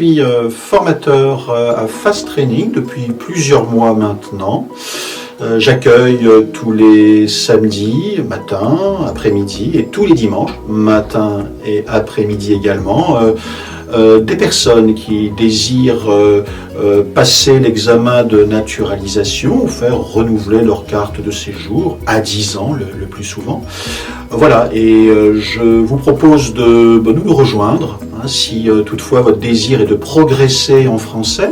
suis formateur à Fast Training depuis plusieurs mois maintenant. J'accueille tous les samedis, matin, après-midi et tous les dimanches, matin et après-midi également, des personnes qui désirent passer l'examen de naturalisation ou faire renouveler leur carte de séjour à 10 ans le plus souvent. Voilà, et je vous propose de nous rejoindre, si toutefois votre désir est de progresser en français.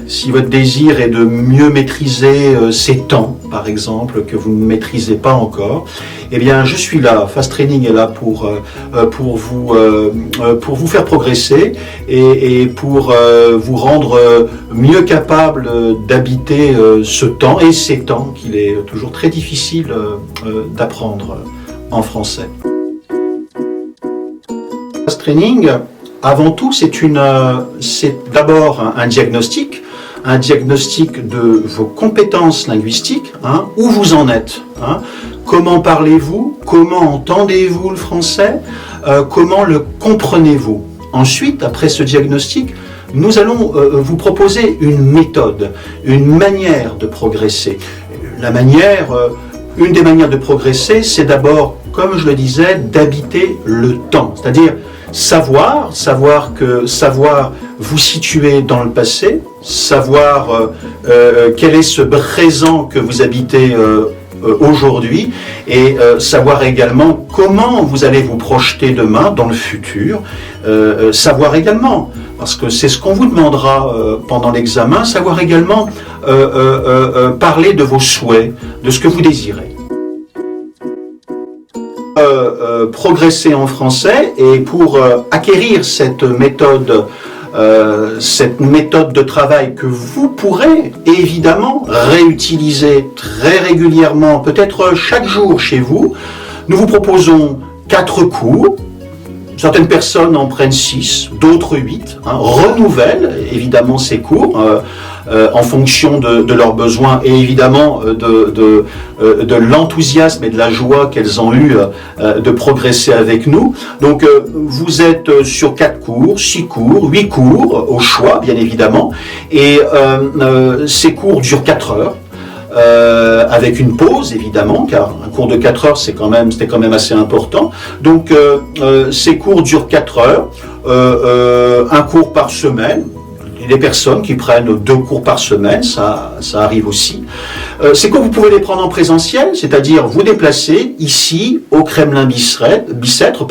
Si votre désir est de mieux maîtriser ces temps, par exemple, que vous ne maîtrisez pas encore, eh bien, je suis là. Fast Training est là pour vous faire progresser et pour vous rendre mieux capable d'habiter ce temps et ces temps qu'il est toujours très difficile d'apprendre en français. Fast Training, avant tout, c'est d'abord un diagnostic de vos compétences linguistiques, où vous en êtes, comment parlez-vous, comment entendez-vous le français, comment le comprenez-vous. Ensuite, après ce diagnostic, nous allons vous proposer une méthode, une manière de progresser. Une des manières de progresser, c'est d'abord, comme je le disais, d'habiter le temps, c'est-à-dire savoir vous situer dans le passé, savoir quel est ce présent que vous habitez aujourd'hui et savoir également comment vous allez vous projeter demain dans le futur, savoir également, parce que c'est ce qu'on vous demandera pendant l'examen, savoir également parler de vos souhaits, de ce que vous désirez. Progresser en français, et pour acquérir cette méthode de travail que vous pourrez évidemment réutiliser très régulièrement, peut-être chaque jour chez vous, nous vous proposons 4 cours. Certaines personnes en prennent 6, d'autres 8, renouvellent évidemment ces cours en fonction de leurs besoins et évidemment de l'enthousiasme et de la joie qu'elles ont eu de progresser avec nous. Donc vous êtes sur 4 cours, 6 cours, 8 cours au choix bien évidemment, et ces cours durent 4 heures. Avec une pause évidemment, car un cours de 4 heures c'était quand même assez important. Donc ces cours durent 4 heures, un cours par semaine. Il y a des personnes qui prennent 2 cours par semaine, ça arrive aussi. Ces cours, vous pouvez les prendre en présentiel, c'est-à-dire vous déplacer ici au Kremlin-Bicêtre,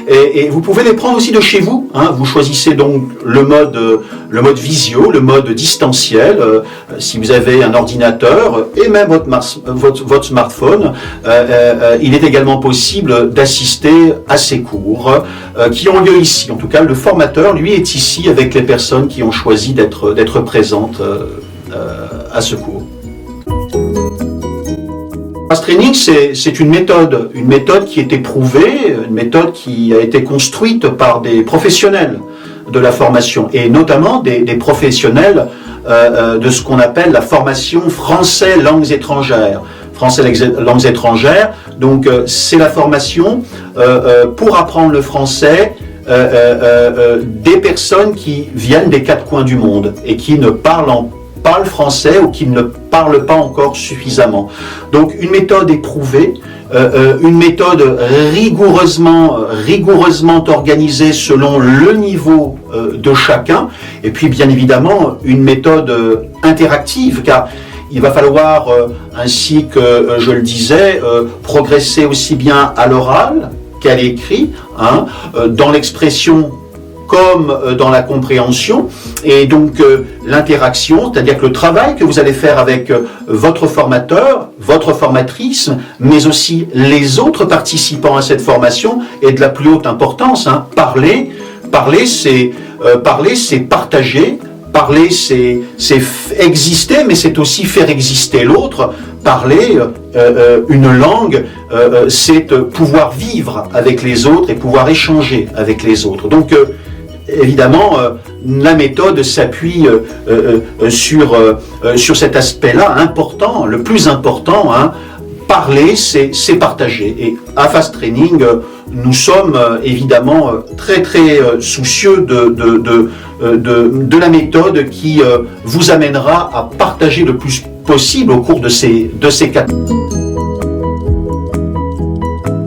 et vous pouvez les prendre aussi de chez vous. Vous choisissez donc le mode visio, le mode distanciel, si vous avez un ordinateur et même votre smartphone. Il est également possible d'assister à ces cours qui ont lieu ici. En tout cas, le formateur, lui, est ici avec les personnes qui ont choisi d'être présentes à ce cours. Fast Training, c'est une méthode qui est éprouvée, une méthode qui a été construite par des professionnels de la formation, et notamment des professionnels de ce qu'on appelle la formation français langues étrangères. Français langues étrangères, donc c'est la formation pour apprendre le français des personnes qui viennent des 4 coins du monde et qui ne parlent pas le français ou qui ne parlent pas encore suffisamment. Donc une méthode éprouvée, une méthode rigoureusement organisée selon le niveau de chacun, et puis bien évidemment une méthode interactive, car il va falloir, ainsi que je le disais, progresser aussi bien à l'oral qu'à l'écrit, dans l'expression comme dans la compréhension, et donc l'interaction, c'est-à-dire que le travail que vous allez faire avec votre formateur, votre formatrice, mais aussi les autres participants à cette formation est de la plus haute importance. Parler, c'est partager. Parler, c'est exister, mais c'est aussi faire exister l'autre. Parler une langue, c'est pouvoir vivre avec les autres et pouvoir échanger avec les autres. Donc, évidemment, la méthode s'appuie sur cet aspect-là important, le plus important. Parler, c'est partager. Et à Fast Training, nous sommes évidemment très soucieux de la méthode qui vous amènera à partager le plus possible au cours de ces 4 mois.